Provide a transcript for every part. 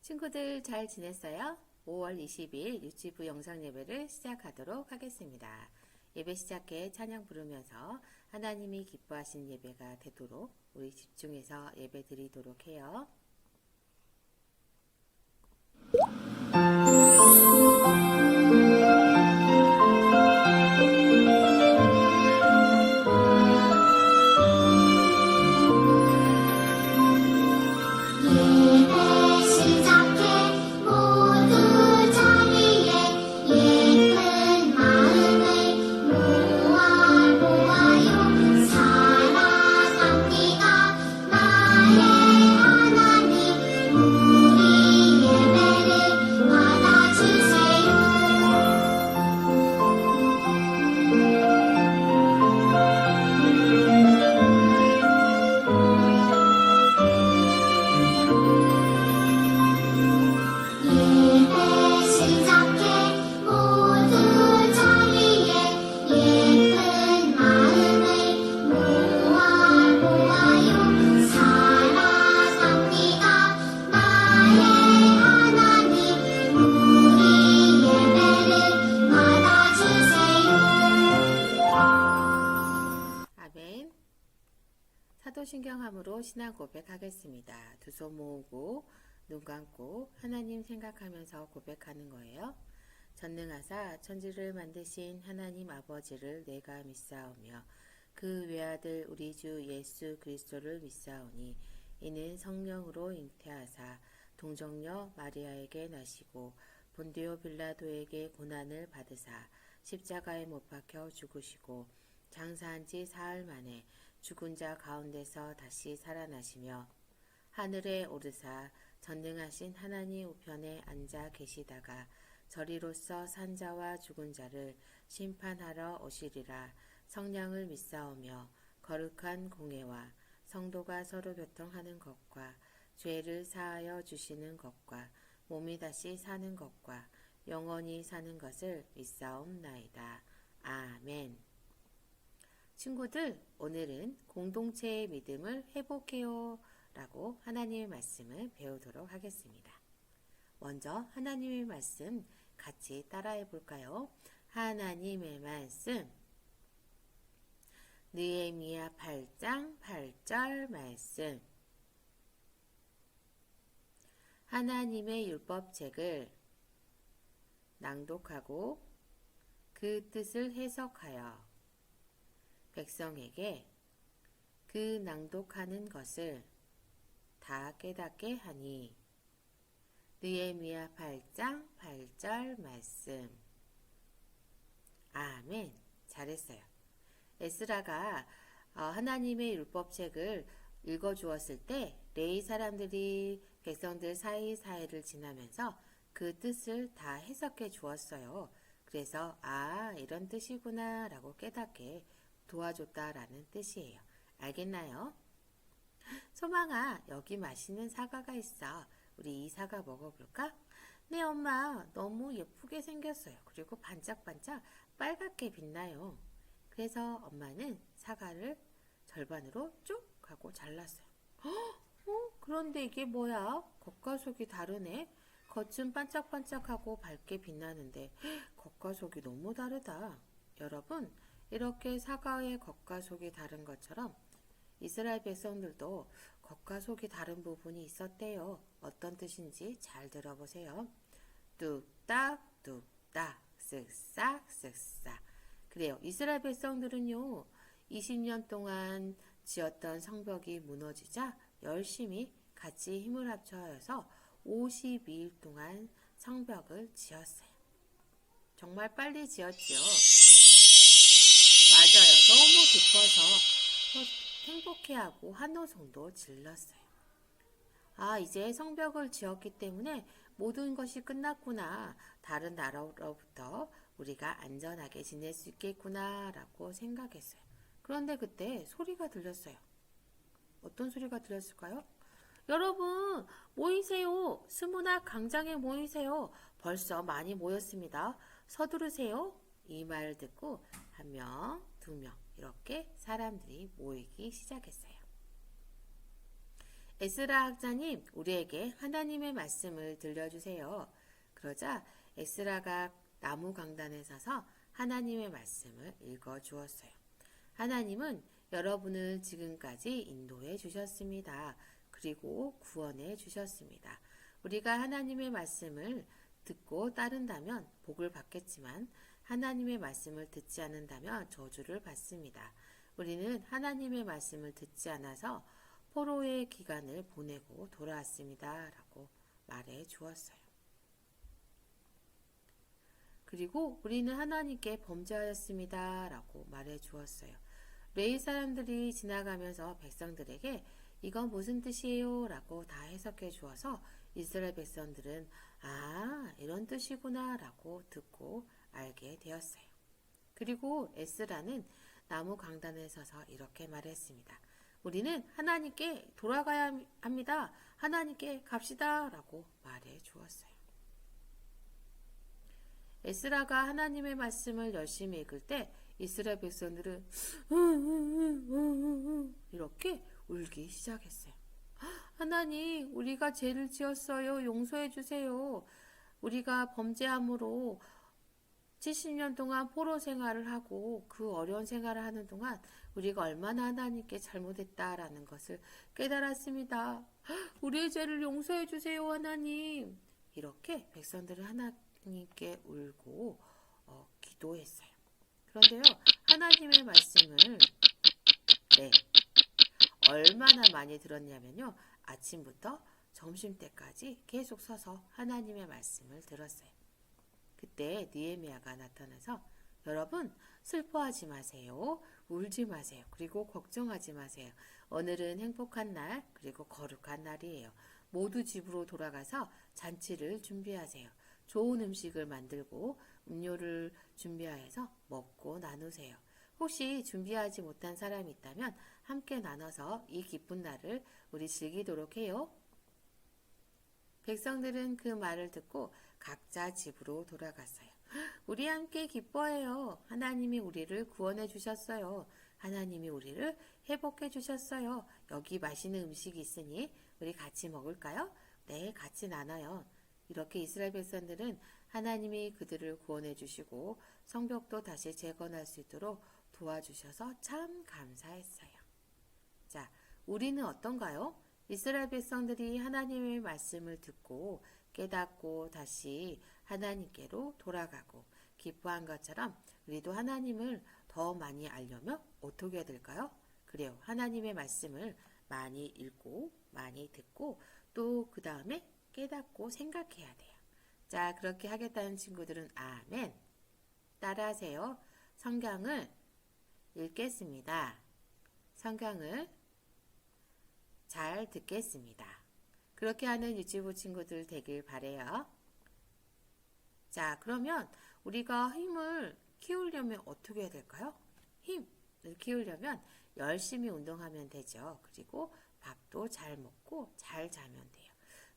친구들 잘 지냈어요? 5월 20일 유치부 영상 예배를 시작하도록 하겠습니다. 예배 시작해 찬양 부르면서 하나님이 기뻐하신 예배가 되도록 우리 집중해서 예배 드리도록 해요. 아멘. 사도신경함으로 신앙 고백하겠습니다. 두 손 모으고 눈 감고 하나님 생각하면서 고백하는 거예요. 전능하사 천지를 만드신 하나님 아버지를 내가 믿사오며 그 외아들 우리 주 예수 그리스도를 믿사오니 이는 성령으로 잉태하사 동정녀 마리아에게 나시고 본디오 빌라도에게 고난을 받으사 십자가에 못 박혀 죽으시고 장사한 지 사흘 만에 죽은 자 가운데서 다시 살아나시며 하늘에 오르사 전능하신 하나님 우편에 앉아 계시다가 저리로서 산 자와 죽은 자를 심판하러 오시리라. 성령을 믿사오며 거룩한 공회와 성도가 서로 교통하는 것과 죄를 사하여 주시는 것과 몸이 다시 사는 것과 영원히 사는 것을 믿사옵나이다. 아멘. 친구들, 오늘은 공동체의 믿음을 회복해요 라고 하나님의 말씀을 배우도록 하겠습니다. 먼저 하나님의 말씀 같이 따라해 볼까요? 하나님의 말씀. 느헤미야 8장 8절 말씀. 하나님의 율법책을 낭독하고 그 뜻을 해석하여 백성에게 그 낭독하는 것을 다 깨닫게 하니. 느헤미야 8장 8절 말씀. 아멘. 잘했어요. 에스라가 하나님의 율법책을 읽어주었을 때 레위 사람들이 백성들 사이사이를 지나면서 그 뜻을 다 해석해 주었어요. 그래서 이런 뜻이구나 라고 깨닫게 도와줬다라는 뜻이에요. 알겠나요? 소망아, 여기 맛있는 사과가 있어. 우리 이 사과 먹어볼까? 네, 엄마. 너무 예쁘게 생겼어요. 그리고 반짝반짝 빨갛게 빛나요. 그래서 엄마는 사과를 절반으로 쭉 하고 잘랐어요. 그런데 이게 뭐야? 겉과 속이 다르네. 겉은 반짝반짝하고 밝게 빛나는데 겉과 속이 너무 다르다. 여러분, 이렇게 사과의 겉과 속이 다른 것처럼 이스라엘 백성들도 겉과 속이 다른 부분이 있었대요. 어떤 뜻인지 잘 들어보세요. 뚝딱 뚝딱 쓱싹 쓱싹. 그래요. 이스라엘 백성들은요, 20년 동안 지었던 성벽이 무너지자 열심히 같이 힘을 합쳐서 52일 동안 성벽을 지었어요. 정말 빨리 지었죠. 맞아요. 너무 기뻐서 행복해하고 환호성도 질렀어요. 이제 성벽을 지었기 때문에 모든 것이 끝났구나. 다른 나라로부터 우리가 안전하게 지낼 수 있겠구나 라고 생각했어요. 그런데 그때 소리가 들렸어요. 어떤 소리가 들렸을까요? 여러분, 모이세요. 스무나 광장에 모이세요. 벌써 많이 모였습니다. 서두르세요. 이 말을 듣고 1명, 2명 이렇게 사람들이 모이기 시작했어요. 에스라 학자님, 우리에게 하나님의 말씀을 들려주세요. 그러자 에스라가 나무 강단에 서서 하나님의 말씀을 읽어 주었어요. 하나님은 여러분을 지금까지 인도해 주셨습니다. 그리고 구원해 주셨습니다. 우리가 하나님의 말씀을 듣고 따른다면 복을 받겠지만 하나님의 말씀을 듣지 않는다면 저주를 받습니다. 우리는 하나님의 말씀을 듣지 않아서 포로의 기간을 보내고 돌아왔습니다. 라고 말해 주었어요. 그리고 우리는 하나님께 범죄하였습니다. 라고 말해 주었어요. 레위 사람들이 지나가면서 백성들에게 이건 무슨 뜻이에요? 라고 다 해석해 주어서 이스라엘 백성들은 이런 뜻이구나 라고 듣고 알게 되었어요. 그리고 에스라는 나무 강단에 서서 이렇게 말했습니다. 우리는 하나님께 돌아가야 합니다. 하나님께 갑시다 라고 말해 주었어요. 에스라가 하나님의 말씀을 열심히 읽을 때 이스라엘 백성들은 이렇게 울기 시작했어요. 하나님, 우리가 죄를 지었어요. 용서해 주세요. 우리가 범죄함으로 70년 동안 포로 생활을 하고 그 어려운 생활을 하는 동안 우리가 얼마나 하나님께 잘못했다라는 것을 깨달았습니다. 우리의 죄를 용서해 주세요, 하나님. 이렇게 백성들은 하나님께 울고 기도했어요. 그런데요, 하나님의 말씀을 얼마나 많이 들었냐면요, 아침부터 점심때까지 계속 서서 하나님의 말씀을 들었어요. 그때 느헤미야가 나타나서 여러분 슬퍼하지 마세요. 울지 마세요. 그리고 걱정하지 마세요. 오늘은 행복한 날 그리고 거룩한 날이에요. 모두 집으로 돌아가서 잔치를 준비하세요. 좋은 음식을 만들고 음료를 준비하여서 먹고 나누세요. 혹시 준비하지 못한 사람이 있다면 함께 나눠서 이 기쁜 날을 우리 즐기도록 해요. 백성들은 그 말을 듣고 각자 집으로 돌아갔어요. 우리 함께 기뻐해요. 하나님이 우리를 구원해 주셨어요. 하나님이 우리를 회복해 주셨어요. 여기 맛있는 음식이 있으니 우리 같이 먹을까요? 네, 같이 나눠요. 이렇게 이스라엘 백성들은 하나님이 그들을 구원해 주시고 성벽도 다시 재건할 수 있도록 도와주셔서 참 감사했어요. 자, 우리는 어떤가요? 이스라엘 백성들이 하나님의 말씀을 듣고 깨닫고 다시 하나님께로 돌아가고 기뻐한 것처럼 우리도 하나님을 더 많이 알려면 어떻게 해야 될까요? 그래요. 하나님의 말씀을 많이 읽고 많이 듣고 또 그 다음에 깨닫고 생각해야 돼요. 자, 그렇게 하겠다는 친구들은 아멘. 따라하세요. 성경을 읽겠습니다. 성경을 잘 듣겠습니다. 그렇게 하는 유치부 친구들 되길 바래요. 자, 그러면 우리가 힘을 키우려면 어떻게 해야 될까요? 힘을 키우려면 열심히 운동하면 되죠. 그리고 밥도 잘 먹고 잘 자면 돼요.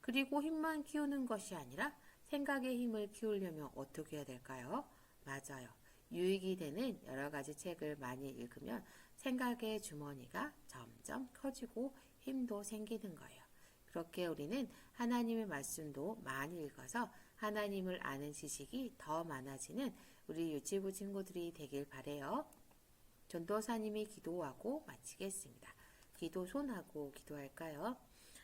그리고 힘만 키우는 것이 아니라 생각의 힘을 키우려면 어떻게 해야 될까요? 맞아요. 유익이 되는 여러 가지 책을 많이 읽으면 생각의 주머니가 점점 커지고 힘도 생기는 거예요. 그렇게 우리는 하나님의 말씀도 많이 읽어서 하나님을 아는 지식이 더 많아지는 우리 유치부 친구들이 되길 바래요. 전도사님이 기도하고 마치겠습니다. 기도 손하고 기도할까요?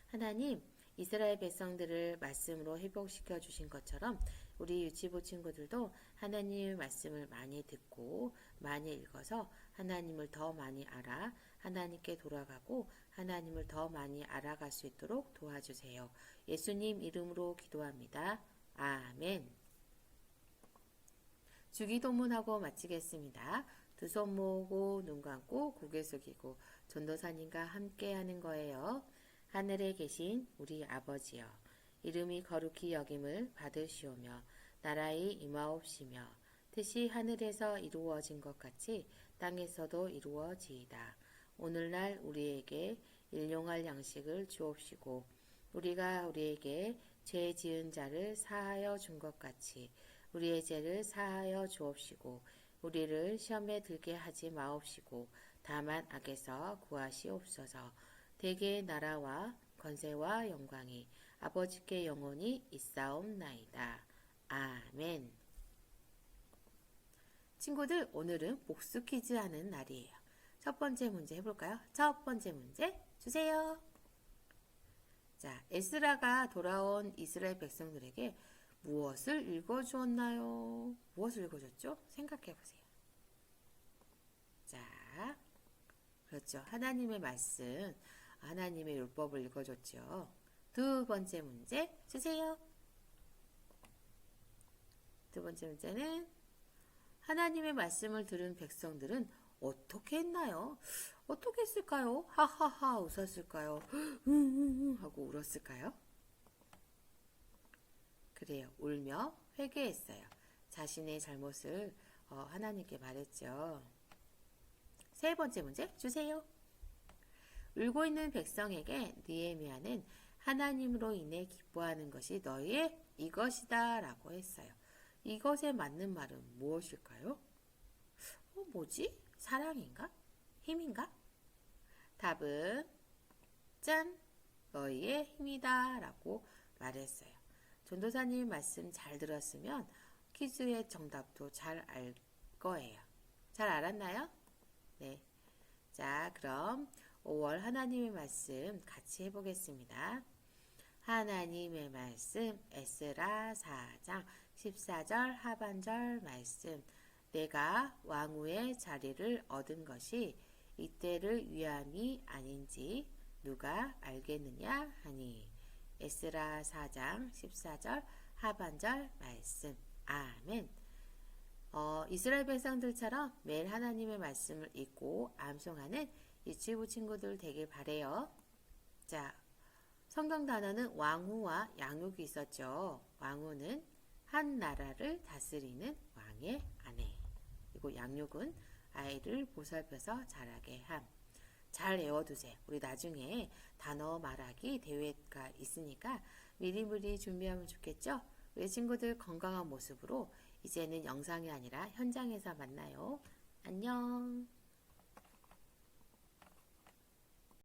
하나님, 이스라엘 백성들을 말씀으로 회복시켜 주신 것처럼 우리 유치부 친구들도 하나님의 말씀을 많이 듣고 많이 읽어서 하나님을 더 많이 알아 하나님께 돌아가고 하나님을 더 많이 알아갈 수 있도록 도와주세요. 예수님 이름으로 기도합니다. 아멘. 주기도문하고 마치겠습니다. 두 손 모으고 눈 감고 고개 숙이고 전도사님과 함께 하는 거예요. 하늘에 계신 우리 아버지여, 이름이 거룩히 여김을 받으시오며 나라의 임하옵시며 뜻이 하늘에서 이루어진 것 같이 땅에서도 이루어지이다. 오늘날 우리에게 일용할 양식을 주옵시고 우리가 우리에게 죄 지은 자를 사하여 준 것 같이 우리의 죄를 사하여 주옵시고 우리를 시험에 들게 하지 마옵시고 다만 악에서 구하시옵소서. 대개의 나라와 권세와 영광이 아버지께 영원히 있사옵나이다. 아멘. 친구들, 오늘은 복수 퀴즈 하는 날이에요. 첫 번째 문제 해볼까요? 첫 번째 문제 주세요. 자, 에스라가 돌아온 이스라엘 백성들에게 무엇을 읽어주었나요? 무엇을 읽어줬죠? 생각해보세요. 자, 그렇죠. 하나님의 말씀, 하나님의 율법을 읽어줬죠. 두 번째 문제 주세요. 두 번째 문제는 하나님의 말씀을 들은 백성들은 어떻게 했나요? 어떻게 했을까요? 하하하 웃었을까요? 하고 울었을까요? 그래요. 울며 회개했어요. 자신의 잘못을 하나님께 말했죠. 세 번째 문제 주세요. 울고 있는 백성에게 느헤미야는 하나님으로 인해 기뻐하는 것이 너희의 이것이다 라고 했어요. 이것에 맞는 말은 무엇일까요? 뭐지? 사랑인가? 힘인가? 답은 짠! 너희의 힘이다 라고 말했어요. 전도사님 말씀 잘 들었으면 퀴즈의 정답도 잘 알 거예요. 잘 알았나요? 네. 자, 그럼 5월 하나님의 말씀 같이 해보겠습니다. 하나님의 말씀 에스라 4장 14절 하반절 말씀. 내가 왕후의 자리를 얻은 것이 이때를 위함이 아닌지 누가 알겠느냐 하니. 에스라 4장 14절 하반절 말씀. 아멘. 이스라엘 백성들처럼 매일 하나님의 말씀을 읽고 암송하는 유치부 친구들 되길 바래요. 자, 성경 단어는 왕후와 양육이 있었죠. 왕후는 한 나라를 다스리는 왕의 아내. 그리고 양육은 아이를 보살펴서 자라게 함. 잘 외워두세요. 우리 나중에 단어 말하기 대회가 있으니까 미리미리 준비하면 좋겠죠? 우리 친구들 건강한 모습으로 이제는 영상이 아니라 현장에서 만나요. 안녕.